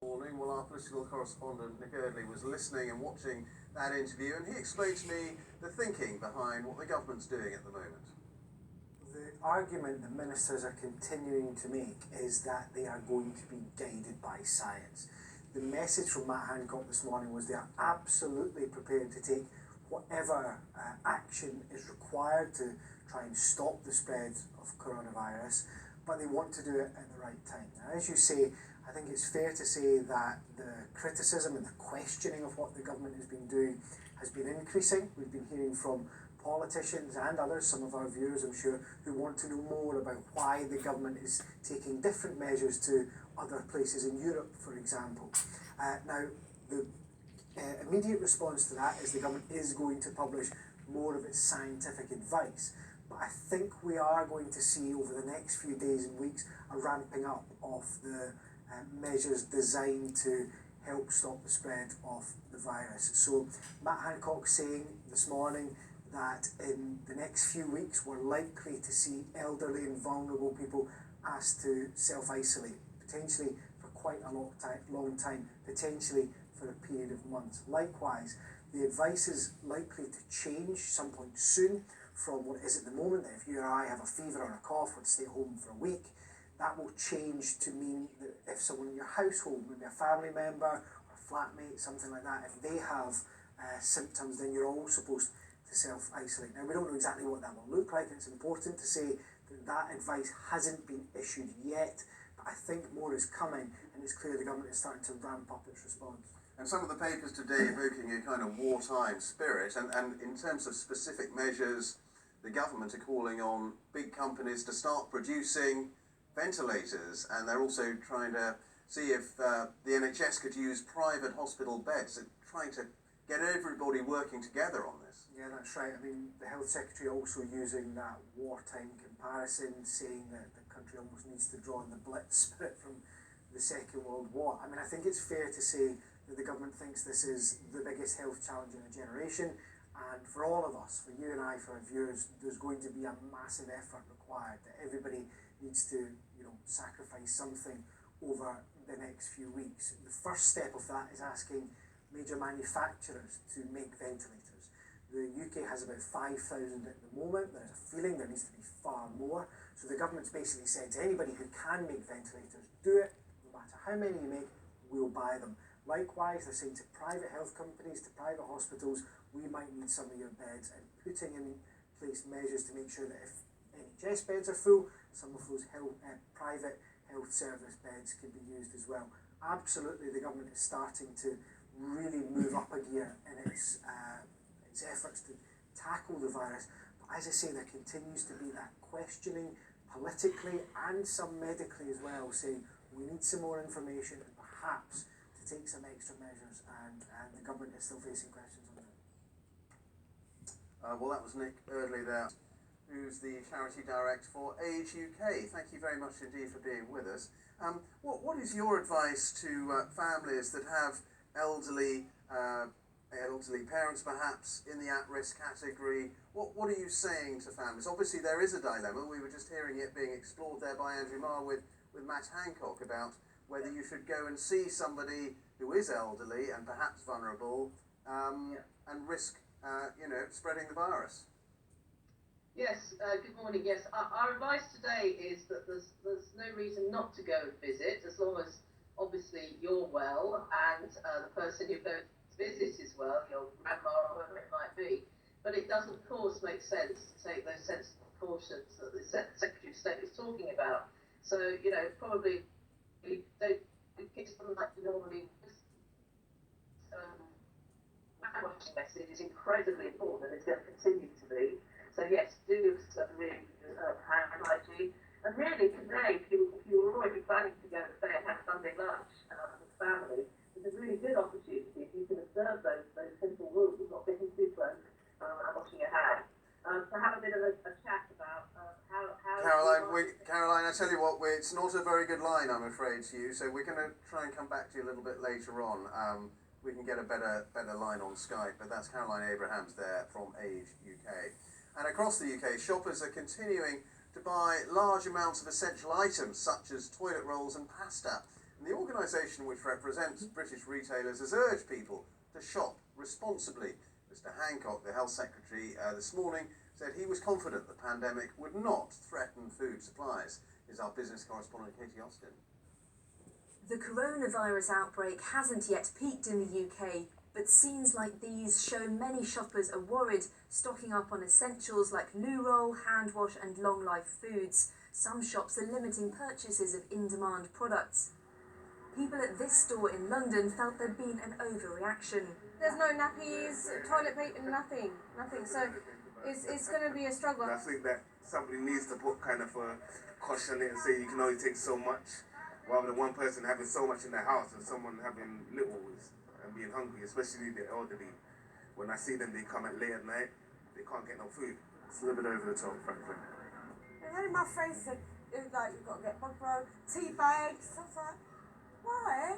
Morning. Well, our political correspondent Nick Eardley was listening and watching that interview, and he explained to me the thinking behind what the government's doing at the moment. The argument that ministers are continuing to make is that they are going to be guided by science. The message from Matt Hancock this morning was they are absolutely prepared to take whatever action is required to try and stop the spread of coronavirus, but they want to do it at the right time. Now, as you say, I think it's fair to say that the criticism and the questioning of what the government has been doing has been increasing. We've been hearing from politicians and others, some of our viewers I'm sure, who want to know more about why the government is taking different measures to other places in Europe, for example. Now, the immediate response to that is the government is going to publish more of its scientific advice. But I think we are going to see over the next few days and weeks a ramping up of the measures designed to help stop the spread of the virus. So Matt Hancock saying this morning that in the next few weeks we're likely to see elderly and vulnerable people asked to self-isolate, potentially for quite a long time, potentially for a period of months. Likewise, the advice is likely to change some point soon from what it is at the moment, that if you or I have a fever or a cough, we'd stay home for a week. That will change to mean that if someone in your household, maybe a family member or a flatmate, something like that, if they have symptoms, then you're all supposed to self-isolate. Now, we don't know exactly what that will look like. It's important to say that that advice hasn't been issued yet, but I think more is coming, and it's clear the government is starting to ramp up its response. And some of the papers today evoking a kind of wartime spirit, and in terms of specific measures, the government are calling on big companies to start producing ventilators, and they're also trying to see if the NHS could use private hospital beds, and trying to get everybody working together on this. Yeah, that's right. I mean, the Health Secretary also using that wartime comparison, saying that the country almost needs to draw on the Blitz spirit from the Second World War. I mean, I think it's fair to say that the government thinks this is the biggest health challenge in a generation, and for all of us, for you and I, for our viewers, there's going to be a massive effort required, that everybody needs to, sacrifice something over the next few weeks. The first step of that is asking major manufacturers to make ventilators. The UK has about 5,000 at the moment. There's a feeling there needs to be far more. So the government's basically said to anybody who can make ventilators, do it. No matter how many you make, we'll buy them. Likewise, they're saying to private health companies, to private hospitals, we might need some of your beds, and putting in place measures to make sure that if NHS beds are full, some of those private health service beds can be used as well. Absolutely, the government is starting to really move up a gear in its efforts to tackle the virus. But as I say, there continues to be that questioning politically and some medically as well, saying we need some more information and perhaps to take some extra measures, and the government is still facing questions on that. Well, that was Nick Eardley there, who's the charity director for Age UK. Thank you very much indeed for being with us. What is your advice to families that have elderly parents perhaps in the at-risk category? What are you saying to families? Obviously there is a dilemma. We were just hearing it being explored there by Andrew Marr with Matt Hancock about whether you should go and see somebody who is elderly and perhaps vulnerable and risk spreading the virus. Yes, good morning. Yes, our advice today is that there's no reason not to go and visit, as long as obviously you're well and the person you're going to visit is well, your grandma or whoever it might be. But it doesn't, of course, make sense to take those sensible precautions that the Secretary of State is talking about. So, probably don't get something like you normally. Watching message is incredibly important, and it's going to continue to be. So yes, do really hand hygiene. And really today, if you were already planning to go and stay and have Sunday lunch with family, it's a really good opportunity if you can observe those simple rules of not getting too close and washing your hands. To have a bit of a chat about how Caroline, I tell you what, it's not a very good line, I'm afraid, to you. So we're going to try and come back to you a little bit later on. We can get a better line on Skype, but that's Caroline Abrahams there from Age UK. And across the UK, shoppers are continuing to buy large amounts of essential items such as toilet rolls and pasta. And the organisation, which represents British retailers, has urged people to shop responsibly. Mr Hancock, the Health Secretary, this morning said he was confident the pandemic would not threaten food supplies. Here's our business correspondent Katie Austin. The coronavirus outbreak hasn't yet peaked in the UK, but scenes like these show many shoppers are worried, stocking up on essentials like loo roll, hand wash and long life foods. Some shops are limiting purchases of in-demand products. People at this store in London felt there'd been an overreaction. There's no nappies, toilet paper, nothing. So it's going to be a struggle. I think that somebody needs to put kind of a caution in it and say you can only take so much, rather than one person having so much in their house and someone having little and being hungry, especially the elderly. When I see them, they come late at night, they can't get no food. It's a little bit over the top, frankly. One of my friends said, like, you've got to get bog roll, tea bags, stuff like that. Why?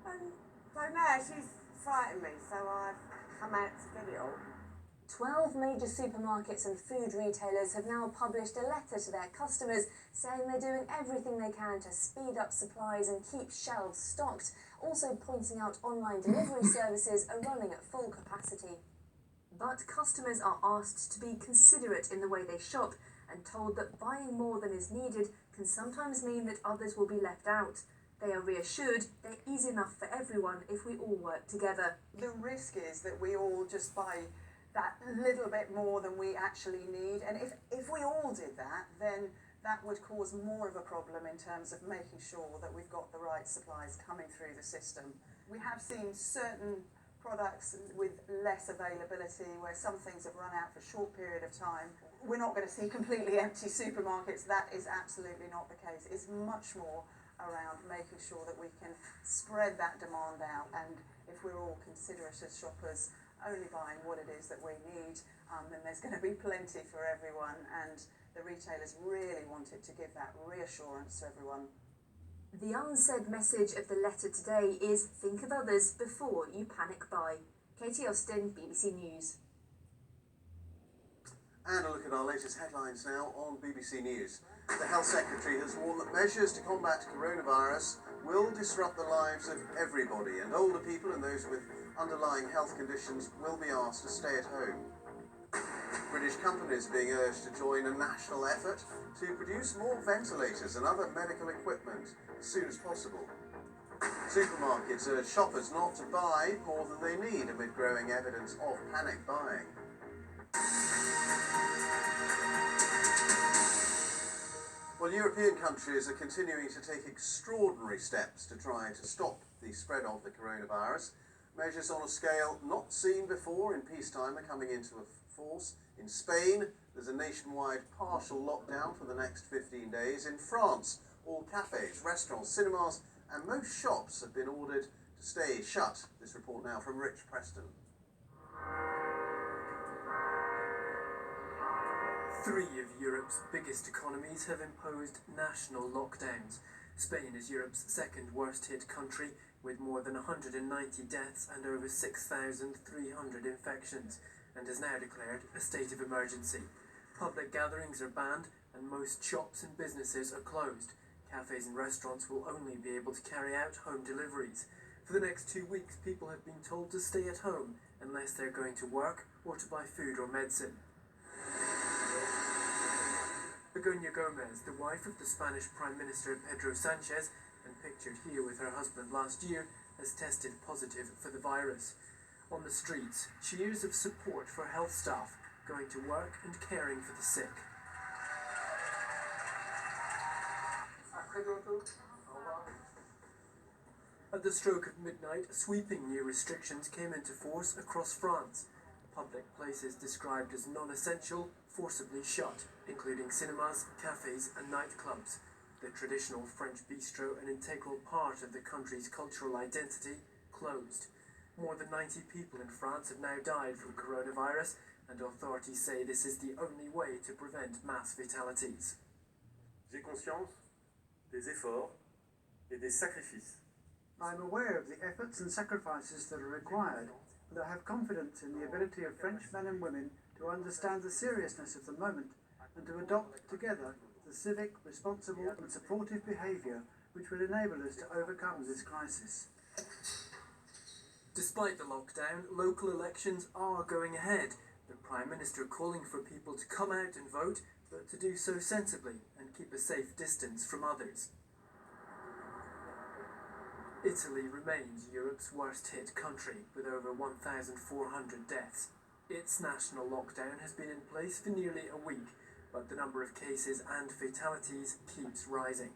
And so now she's frightened me, so I've come out to get it all. 12 major supermarkets and food retailers have now published a letter to their customers saying they're doing everything they can to speed up supplies and keep shelves stocked, also pointing out online delivery services are running at full capacity. But customers are asked to be considerate in the way they shop and told that buying more than is needed can sometimes mean that others will be left out. They are reassured there is enough for everyone if we all work together. The risk is that we all just buy that little bit more than we actually need, and if we all did that, then that would cause more of a problem in terms of making sure that we've got the right supplies coming through the system. We have seen certain products with less availability where some things have run out for a short period of time. We're not going to see completely empty supermarkets. That is absolutely not the case. It's much more around making sure that we can spread that demand out, and if we're all considerate as shoppers, only buying what it is that we need, then there's going to be plenty for everyone, and the retailers really wanted to give that reassurance to everyone. The unsaid message of the letter today is think of others before you panic buy. Katie Austin, BBC News. And a look at our latest headlines now on BBC News. The Health Secretary has warned that measures to combat coronavirus will disrupt the lives of everybody, and older people and those with underlying health conditions will be asked to stay at home. British companies are being urged to join a national effort to produce more ventilators and other medical equipment as soon as possible. Supermarkets urge shoppers not to buy more than they need amid growing evidence of panic buying. Well, European countries are continuing to take extraordinary steps to try to stop the spread of the coronavirus. Measures on a scale not seen before in peacetime are coming into force. In Spain, there's a nationwide partial lockdown for the next 15 days. In France, all cafes, restaurants, cinemas and most shops have been ordered to stay shut. This report now from Rich Preston. Three of Europe's biggest economies have imposed national lockdowns. Spain is Europe's second worst hit country, with more than 190 deaths and over 6,300 infections, and has now declared a state of emergency. Public gatherings are banned and most shops and businesses are closed. Cafes and restaurants will only be able to carry out home deliveries. For the next 2 weeks, people have been told to stay at home unless they're going to work or to buy food or medicine. Begoña Gomez, the wife of the Spanish Prime Minister Pedro Sanchez, and pictured here with her husband last year, has tested positive for the virus. On the streets, cheers of support for health staff going to work and caring for the sick. At the stroke of midnight, sweeping new restrictions came into force across France. Public places described as non-essential forcibly shut, including cinemas, cafes and nightclubs. The traditional French bistro, an integral part of the country's cultural identity, closed. More than 90 people in France have now died from coronavirus, and authorities say this is the only way to prevent mass fatalities. J'ai conscience des efforts et des sacrifices. I am aware of the efforts and sacrifices that are required, but I have confidence in the ability of French men and women to understand the seriousness of the moment and to adopt together the civic, responsible and supportive behaviour which will enable us to overcome this crisis. Despite the lockdown, local elections are going ahead, the Prime Minister calling for people to come out and vote, but to do so sensibly and keep a safe distance from others. Italy remains Europe's worst-hit country, with over 1,400 deaths. Its national lockdown has been in place for nearly a week, but the number of cases and fatalities keeps rising.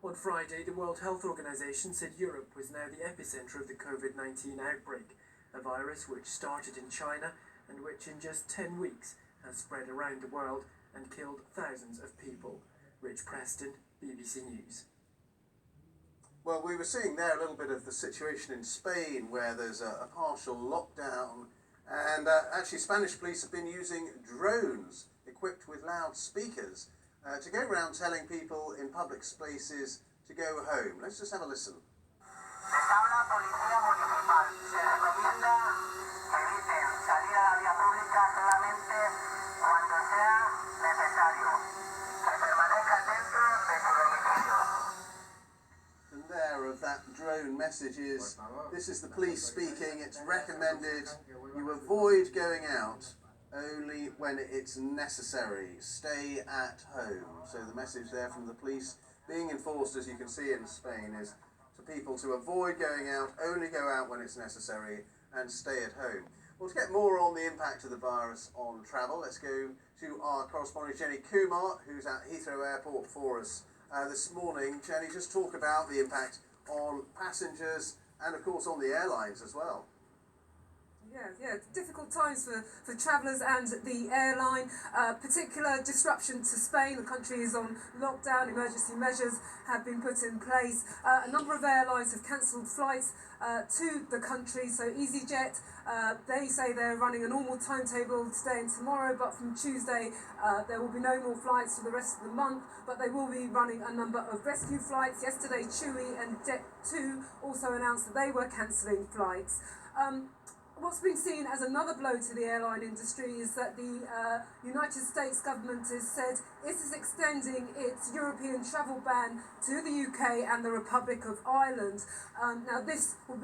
On Friday, the World Health Organization said Europe was now the epicentre of the COVID-19 outbreak, a virus which started in China and which in just 10 weeks has spread around the world and killed thousands of people. Rich Preston, BBC News. Well, we were seeing there a little bit of the situation in Spain where there's a partial lockdown, and actually Spanish police have been using drones equipped with loudspeakers to go around telling people in public spaces to go home. Let's just have a listen. Les habla Policía Municipal. Se recomienda que eviten salir a la vía pública solamente cuando sea necesario. Que permanezcan dentro de su domicilio. And there of that drone message is, this is the police speaking, it's recommended you avoid going out only when it's necessary. Stay at home. So the message there from the police being enforced, as you can see in Spain, is for people to avoid going out, only go out when it's necessary, and stay at home. Well, to get more on the impact of the virus on travel, let's go to our correspondent Jenny Kumar, who's at Heathrow Airport for us this morning. Jenny, just talk about the impact on passengers and, of course, on the airlines as well. Yeah, difficult times for travellers and the airline. Particular disruption to Spain. The country is on lockdown. Emergency measures have been put in place. A number of airlines have cancelled flights to the country. So EasyJet, they say they're running a normal timetable today and tomorrow, but from Tuesday there will be no more flights for the rest of the month, but they will be running a number of rescue flights. Yesterday, TUI and Jet2 also announced that they were cancelling flights. What's been seen as another blow to the airline industry is that the United States government has said it is extending its European travel ban to the UK and the Republic of Ireland. Now this will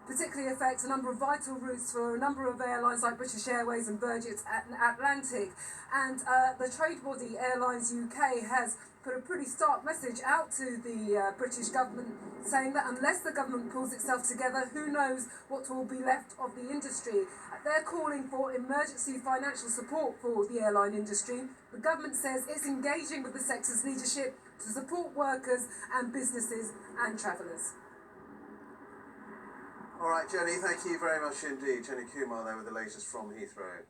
particularly affect a number of vital routes for a number of airlines like British Airways and Virgin Atlantic. And the trade body Airlines UK has put a pretty stark message out to the British government, saying that unless the government pulls itself together, who knows what will be left of the industry. They're calling for emergency financial support for the airline industry. The government says it's engaging with the sector's leadership to support workers and businesses and travellers. All right, Jenny, thank you very much indeed. Jenny Kumar there with the latest from Heathrow.